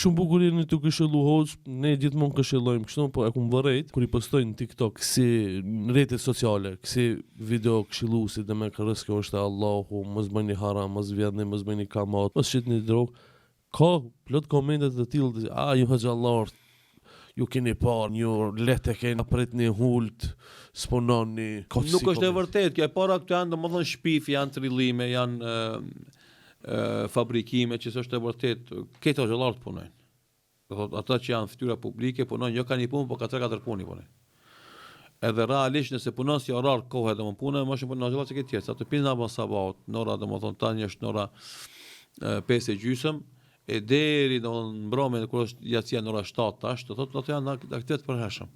Shumë bukur jeni të këshillu hoç, ne gjithmonë këshillojmë kështu, po e kum vërejt kur i postojnë në TikTok si në rrjetet sociale, si video këshilluesi dhe me kërës kjo është e Allahu, mos bëni haram, mos vjedhni, mos bëni kamat, mos shitni drogë. Ka plot komente të tillë, ju hoxhallar, ju keni parë, ju letë keni pritni hult, spononi. Nuk është e vërtet, kjo e para këtu janë domethënë shpif, janë trillime, janë fabrikime që s'është e vërtet, këto xhallar të punojnë. Do thotë ata që janë fytyra publike punojnë, jo kanë një punë, po ka 3-4 punë punojnë. Edhe realisht nëse punon si orar kohë domon punë, më shumë punon xhallar se këtë tjetër. Sa të pinë namaz sabat, në ora domethënë tani është në ora 5:30 e deri domethënë mbrëmje kur është jacia në ora 7 tash, do thotë ato janë aktivitet përhershëm.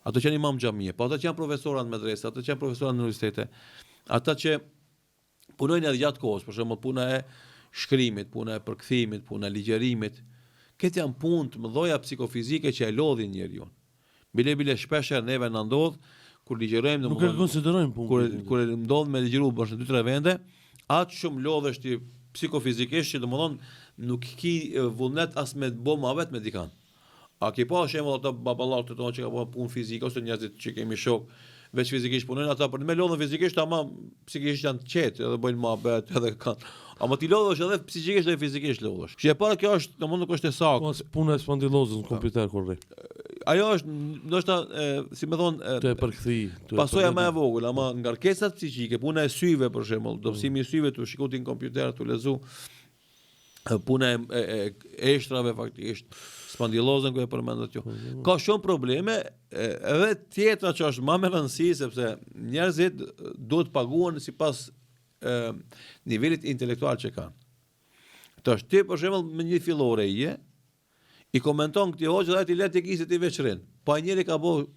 Ato që janë imam xhamie, po ato që janë profesorë në medrese, ato që janë profesorë në universitete, ata që punojnë edhe gjatë kohës, për shembull puna e shkrimit, puna e përkthimit, puna e ligjerimit, këto janë punë të mëdha psikofizike që e lodhin njeriu. Bile shpesh neve na ndodh kur ligjerojmë nuk e konsiderojmë punë. Kur ndodh me ligjeru bashkë në 2-3 vende, atë shumë lodhesh ti psikofizikisht që domethënë nuk ki vullnet as me bëma vet me dikan. A ke pa shembull ato baballar të tonë që ka punë fizike ose njerëzit që kemi shok veç fizikisht punojnë ata për me lodhën fizikisht ama psikisht janë të qetë edhe bëjnë mohabet edhe kanë. Ama ti lodhesh edhe psikisht edhe fizikisht lodhesh. Që e para kjo është domosdoshmë nuk është e saktë. Pas puna e spondilozës në kompjuter kur rri. Ajo është ndoshta si më thon të përkthi. Pasojë më e vogël, ama ngarkesat psiqike, puna e syve për shembull, dobësimi i syve tu shikoti në kompjuter tu lezu. Puna e eshtrave faktikisht spondilozën ku e përmendat ju. Ka shumë probleme edhe tjetra që është më me rëndësi sepse njerëzit duhet paguhen sipas nivelit intelektual që kanë. Tash ti për shembull me një fillore i komenton këtë hoxha dhe ti le të kisit i veçrin. Po ai njeri ka bëu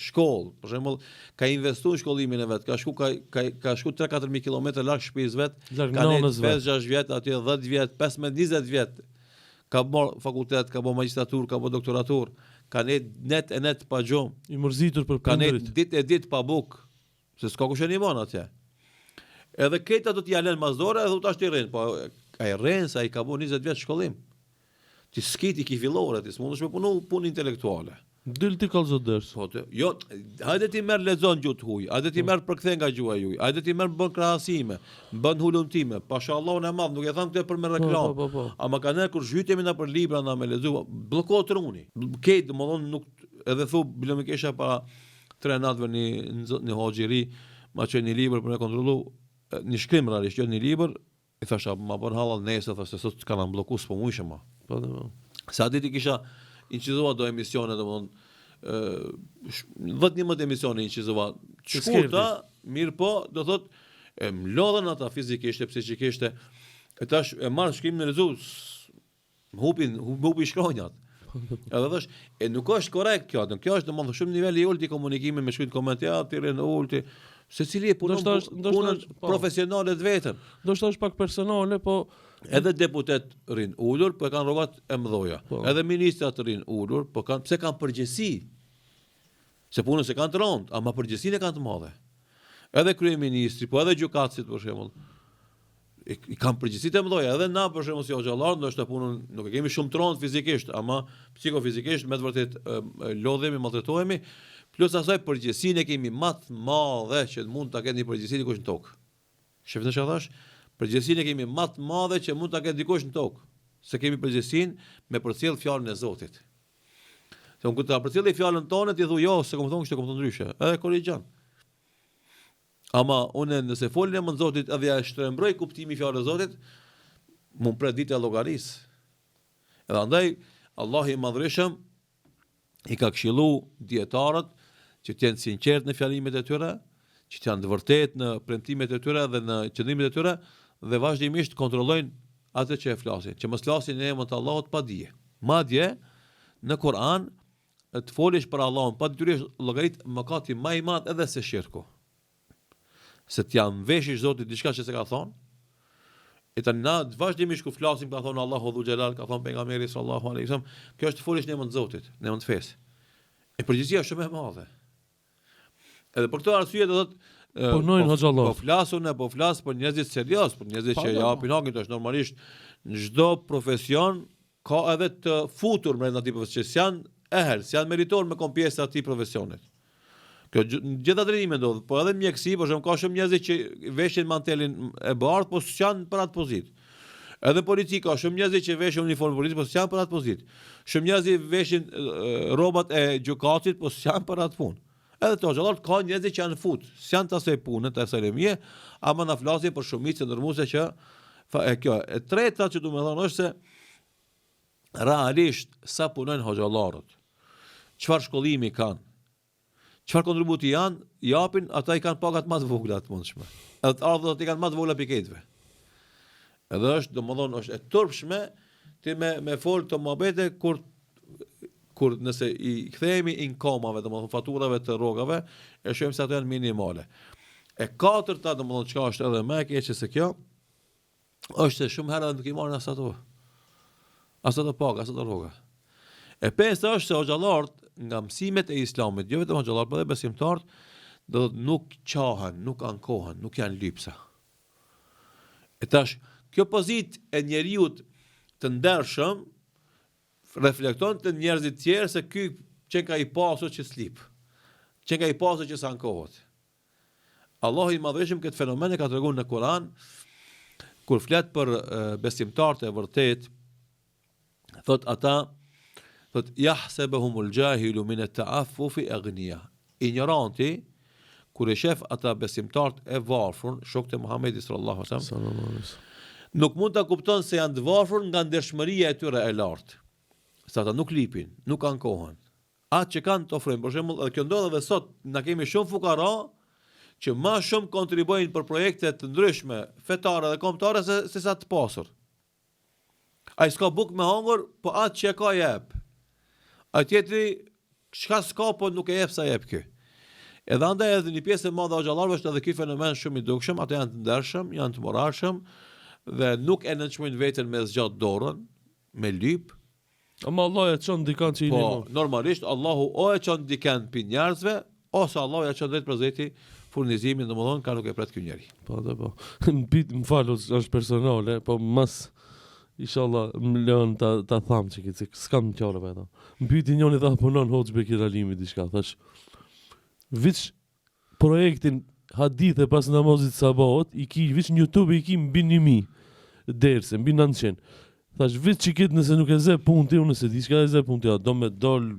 shkollë, për shembull, ka investuar në shkollimin e vet, ka shku 3-4 kilometra larg shtëpisë vet, ka 5-6 vjet, aty 10 vjet, 15-20 vjet. Ka bërë fakultet, ka bërë magjistraturë, ka bërë doktoraturë, ka net pa gjumë. I mërzitur për prindërit. Ka net ditë pa bukë, se s'ka kush e nimon atje. Edhe këta do t'i jalen mazdore edhe u tash t'i rrin, po ai rrin se ai ka bërë 20 vjet shkollim. Ti skiti ki fillore, ti s'mundesh me punu punë intelektuale. Dil ti kallëzot dërës. Jo, hajde ti merr lexon gjuhë huj, hajde ti merr përkthen nga gjuha juaj, hajde ti merr bën krahasime, bën hulumtime, pashallahu e madh, nuk e them këtë për me reklam. Ama kanë kur zhytemi na për libra na me lexu, bllokohet truni. Këtë domodin nuk edhe thu bile më kesha para 3 natëve në hoxhiri, ma çoj një libër për me kontrollu, një shkrim realisht, jo një libër, i thasha ma bën hallall nesër, thashë sot kanë bllokuar s'po mundshëm më. Po. Sa ditë kisha incizova do emisione domthon 10-11 emisione incizova shkurta mirë po do thot më lodhen ata fizikisht e psikisht e tash e marr shkrimin në lezu hupi shkronjat edhe thash e nuk është korrekt kjo është domthon shumë nivel i ulët i komunikimit me shkruajt komentar në ulti secili e punën profesionale të vetën ndoshta është pak personale po edhe deputet rrin ulur, po kanë rrogat e mëdha. Edhe ministrat rrin ulur, po pse kanë përgjegjësi? Se punën se kanë të rëndë, ama përgjegjësinë kanë të madhe. Edhe kryeministri, po edhe gjykatësit për shembull, i kanë përgjegjësi të mëdha, edhe na për shembull si hoxhallar, ndoshta punën nuk e kemi shumë të rëndë fizikisht, ama psikofizikisht me të vërtet lodhemi, maltretohemi, plus asaj përgjegjësinë kemi më të madhe që mund ta ketë një përgjegjësi kush në tokë. Shefnë çfarë thash? Përgjegjësinë kemi më të madhe që mund ta ketë dikush në tokë, se kemi përgjegjësinë me përcjell fjalën e Zotit. Se unë kur ta përcjell fjalën tonë ti thu jo, se kam thonë kështu, kam thonë ndryshe. Edhe korrigjon. Ama unë nëse folën emrin e Zotit edhe ja shtrembroj kuptimin e fjalës së Zotit, mund pret ditë llogaris. Edhe andaj Allahu i Madhërisëm i ka këshillu dietarët që të jenë sinqert në fjalimet e tyre, që të janë të vërtetë në premtimet e tyre dhe në qëndrimet e tyre dhe vazhdimisht kontrollojnë atë që e flasin, që mos flasin në emrin e Allahut pa dije. Madje në Kur'an të folish për Allahun pa detyrimisht llogarit mëkati më i madh edhe se shirku. Se të janë veshish Zotit diçka që s'e ka thonë. E tani na vazhdimisht kur flasim ka thonë Allahu Dhu Xhelal, ka thonë pejgamberi sallallahu alaihi wasallam, kjo është të folish në emrin e Zotit, në emrin e fesë. E përgjegjësia është shumë e madhe. Edhe për këtë arsye do thotë punojnë hoxhallar. Po flas për njerëzit serioz, për njerëzit që japin hakun tash normalisht në çdo profesion ka edhe të futur brenda atij profesioni, që janë janë meritor me kon pjesë të atij profesionit. Kjo gjitha drejtime ndodh, po edhe mjekësi, por shumë ka shumë njerëz që veshin mantelin e bardhë, po s'janë për atë pozitë. Edhe polici ka shumë njerëz që veshin uniformë polici, po s'janë për atë pozitë. Shumë njerëz veshin rrobat e gjykatit, po s'janë për atë punë. Edhe to xhallar ka njerëz që janë fut, s'janë të asaj punë, të asaj lemie, ama na flasin për shumicën ndërmuese që kjo. E treta që do të thonë është se realisht sa punojnë hoxhallarët. Çfarë shkollimi kanë? Çfarë kontributi japin, ata i kanë pagat më të vogla të mundshme. Edhe të ardhët i kanë më të vogla piketëve. Edhe është, domethënë, është e turpshme ti me fol të mohabete kur nëse i kthehemi inkomave, domethënë faturave të rrogave, e shohim se ato janë minimale. E katërta, domethënë çka është edhe më e keqe se kjo, është se shumë herë nuk i marrin as ato. As ato paga, as ato rroga. E pesta është se hoxhallarët nga mësimet e islamit, jo vetëm hoxhallarët, por edhe besimtarët, do të nuk qahen, nuk ankohen, nuk janë lypsa. E tash, kjo pozitë e njeriut të ndershëm reflekton të njerëzit tjerë se ky që ka i pasur që slip, që ka i pasur që s'ankohet. Allahu i madhëshëm këtë fenomen e ka treguar në Kur'an, kur flet për besimtarët e vërtet, thot ata, thot yahsabuhumul jahilu min at-ta'affufi aghniya. Ignoranti kur e shef ata besimtarët e varfër, shokët e Muhamedit sallallahu alaihi wasallam, nuk mund ta kupton se janë të varfër nga ndershmëria e tyre e lartë. Sa ata nuk lipin, nuk ankohen. Atë që kanë të ofrojnë, për shembull, kjo ndodh edhe sot, na kemi shumë fukara që më shumë kontribuojnë për projekte të ndryshme fetare dhe kombëtare se sa të pasur. Ai s'ka bukë me hangër, po atë që ka jep. A tjetri, çka s'ka, po nuk e jep sa jep ky. Edhe andaj edhe një pjesë e madhe e xhallarëve është edhe ky fenomen shumë i dukshëm, ata janë të ndershëm, janë të moralshëm dhe nuk e nënçmojnë veten me zgjat dorën, me lyp. Ama Allah e çon dikant që i Po, normalisht Allahu o e çon dikant pi njerëzve, ose Allahu ja çon drejt prezeti furnizimin, domethënë ka nuk e pret ky njeri. Po, po. Më fal, është personale, po mas inshallah më lën ta tham që s'kam qore me ata. Më pyeti njëri tha punon Hoxh Bekir Alimi diçka, thash. Viç projektin hadith e pas namazit sabahut, i ki viç në YouTube i ki mbi 1000 derse, mbi 900. Thash viç çiket nëse nuk e zë punë ti, nëse diçka e zë punë ti, do me dol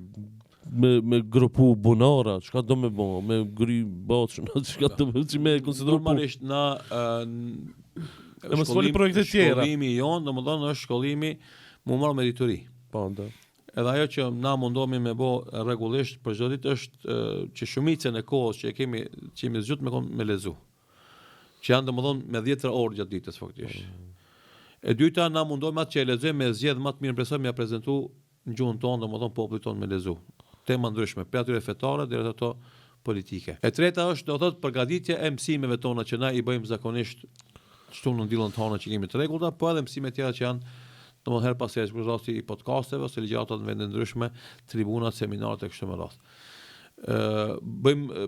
me grupu bunara, çka do me bë, me gri boçun, çka do me konsideru normalisht na mos foli projekte tjera. Shkollimi jon, domethënë është shkollimi më marr me dituri. Po, nda. Edhe ajo që na mundohemi me bë rregullisht për çdo ditë është që shumicën e kohës që kemi zgjut me lezu. Që janë domethënë me 10 orë gjatë ditës faktikisht. E dyta na mundohemi atë që e lexojmë me zgjedh më të mirë presojmë ja prezantu në gjuhën tonë, domethënë popullit tonë me lezu. Tema ndryshme, për atyre fetare deri ato politike. E treta është do thotë përgatitja e mësimeve tona që na i bëjmë zakonisht çtu në ndillën tonë që kemi të rregullta, po edhe mësime tjera që janë domethënë her pas herë për rasti i podcasteve ose ligjata në vende ndryshme, tribunat, seminarët e kështu me radhë. Bëjmë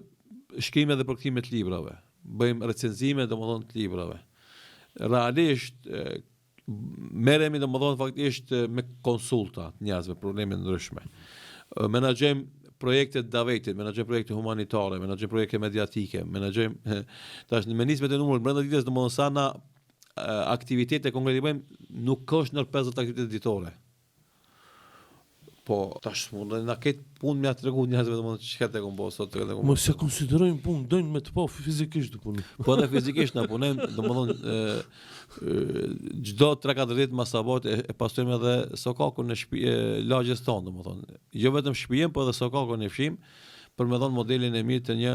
shkrime dhe përkthime të librave, bëjmë recenzime domethënë të librave. Realisht merremi domethënë faktikisht me konsulta të njerëzve, probleme ndryshme. Menaxhojmë projekte të davetit, menaxhojmë projekte humanitare, menaxhojmë projekte mediatike, menaxhojmë tash në nismet e numrit brenda ditës domethënë sa na aktivitete konkrete bëjmë nuk është në 50 aktivitete ditore. Po tash mund na ketë punë me atë tregu njerëzve domethënë çka të kombo sot të kombo. Mos e konsiderojmë punë, dojnë me të pa fizikisht të punë. Po edhe fizikisht na punojmë domethënë çdo 3-4 ditë mas sabot e pasojmë edhe sokakun në shtëpi lagjes tonë domethënë. Jo vetëm shtëpinë, po edhe sokakun e fshim për me dhënë modelin e mirë të një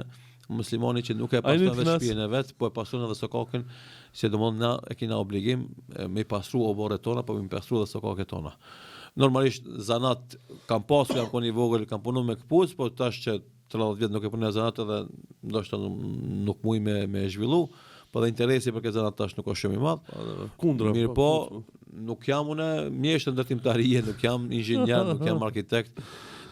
muslimani që nuk e pason vetë shtëpinë e vet, po e pason edhe sokakun, se domethënë na e kena obligim me pastru oborret tona, po me pastru edhe sokaket tona. Normalisht zanat kam pasur jam koni vogël, kam punuar me këpuc, po tash që 30 vjet nuk e punoj zanat edhe ndoshta nuk muj me zhvillu, po dhe interesi për këtë zanat tash nuk është shumë i madh. Kundra. Mirë po, nuk jam unë mjeshtër ndërtimtarie, nuk jam inxhinier, nuk jam arkitekt.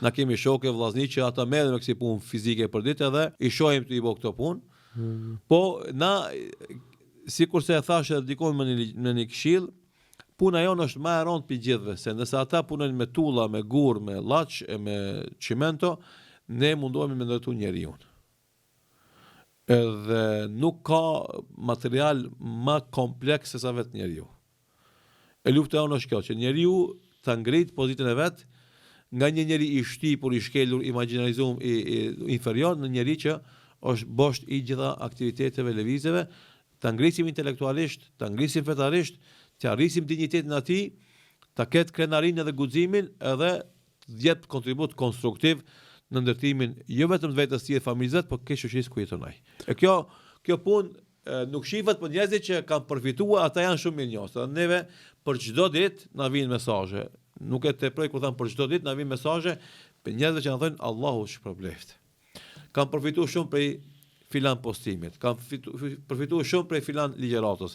Na kemi shokë vllaznik që ata merren me kësi punë fizike për ditë edhe i shohim të i bë këto punë. Po na sikurse e thashë dikon në një këshill, puna jonë është më e rëndë për gjithëve, se nëse ata punojnë me tulla, me gur, me llaç e me çimento, ne mundohemi me ndërtu njeriu. Edhe nuk ka material më kompleks se sa vetë njeriu. E lufta jonë është kjo, që njeriu ta ngrit pozitën e vet nga një njeri i shtipur, i shkelur, i marginalizuar, i inferior në njeri që është bosht i gjitha aktiviteteve, lëvizjeve, ta ngrisim intelektualisht, ta ngrisim fetarisht, të arrisim dinjitetin atij, ta ketë krenarinë dhe guximin edhe të jep kontribut konstruktiv në ndërtimin jo vetëm të vetes së familjes vet, por ke shoqërisë ku jeton ai. E kjo punë nuk shihet për njerëzit që kanë përfituar, ata janë shumë mirë njohës. Neve për çdo ditë na vijnë mesazhe. Nuk e teproj kur them për çdo ditë na vijnë mesazhe për njerëz që na thonë Allahu shpërbleft. Kam përfituar shumë prej filan postimit, kam përfituar shumë prej filan ligjëratës,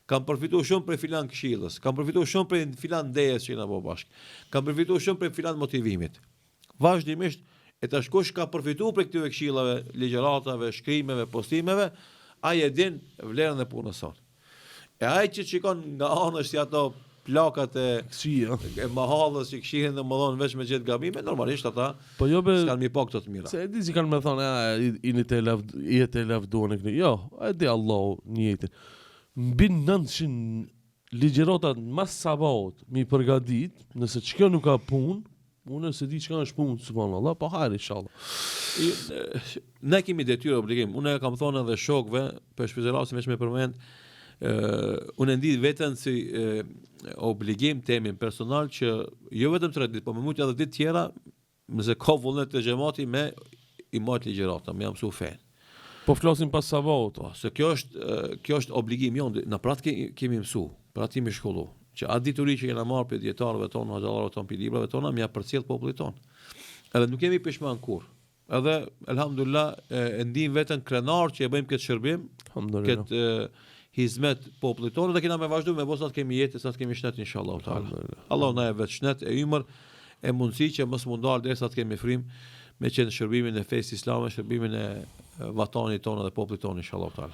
kam përfituar shumë prej filan këshillës, kam përfituar shumë prej filan ndejës që na bë bashk, kam përfituar shumë prej filan motivimit. Vazhdimisht e tash kush ka përfituar prej këtyre këshillave, ligjëratave, shkrimeve, postimeve, ai e din vlerën e punës sonë. E ai që shikon nga anësh si ato plakat e mahallës që kishin dhe më dhonë veç me gjithë gabime, normalisht ata s'kan mi po këto të mira. Se e di si kanë me thonë, i e të lavduan e këni. Jo, e di Allahu njëjtin. Mbi 900 ligjëratat mas sabaut mi përgadit, nëse çka nuk ka punë, unë se di çka është punë, subhanallahu, po hajde inshallah. Ne kemi detyrë obligim. Unë kam thonë edhe shokëve, për shpëzerasin veç me përmend, unë ndi veten si obligim temin personal që jo vetëm 3 ditë, po më shumë edhe ditë tjera, nëse ka vullnet të xhamati me i marr ligjërata, më mësu fen. Po flasim pas sabaut, se kjo është obligim jon, na prat kemi mësu, prat kemi shkollu, që atë dituri që kena marrë për dietarëve tonë, xhallarëve tonë, për librave tona, më ja përcjell popullit ton. Edhe nuk kemi peshman kurr. Edhe elhamdulillah e ndim veten krenar që e bëjmë këtë shërbim, këtë hizmet popullit tonë dhe kena me vazhdu me bosat kemi jetë, sa të kemi shnet inshallah taala. Allah na e vet shnet e ymër e mundësi që mos mundar derisa të kemi frim me qenë shërbimin e fesë islame, shërbimin e vatanit tonë dhe popullit tonë inshallah taala.